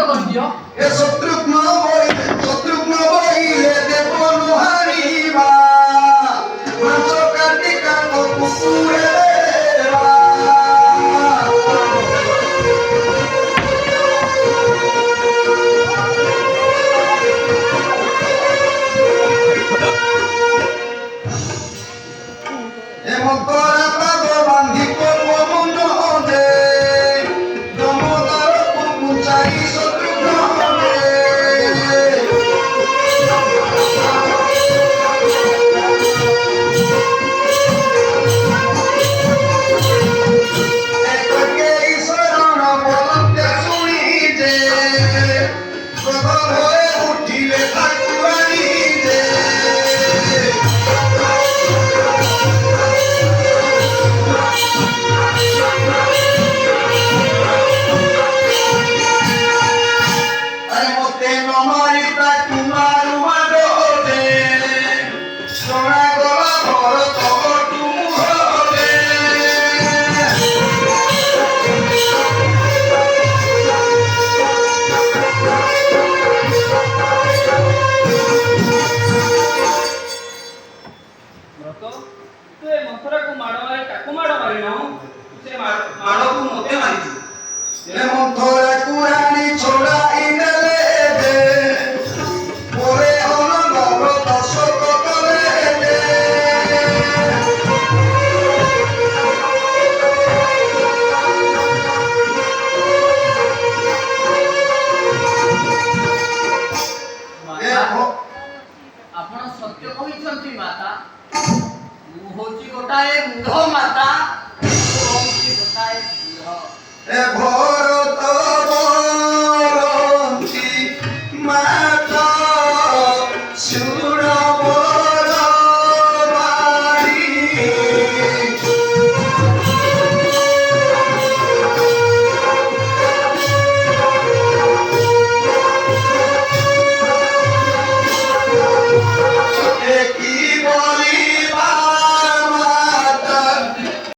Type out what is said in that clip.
କରିଦିଅ। ଏ ଶତ୍ରୁଘ୍ନ ବଇଲେ ଦେବ ଲୁହାରିବା ମାଂସ କାଟି କାଠ କୁକୁରେ ମକରା ପାଗ ବାନ୍ଧି କୋପ ମୁଣ୍ଡ ଦେ ଜମଦାରକୁ ପୁଞ୍ଚାଇ ଶତ୍ରୁଘ୍ନ ଏକକେଇ ଶରଣ ବଲନ୍ତେ ଶୁଣି ଯେ କ୍ରୋଧ ଭୟରେ ଉଠିଲେ ଠାକୁରାଣୀ ଯେ মতে নমারি তাকু মারু মাডো দে সোনা গলা ভরত বটু মুহরে ବ୍ରତ ତୁ ଏ ମନ୍ଥରାକୁ ମାଡ଼ ମାରି ତାକୁ ମାଡ଼ ମାରିନାହୁଁ, ସେ ମାଡ଼କୁ ମୋତେ ମାରିଛୁ। ଏ ମନ୍ଥରା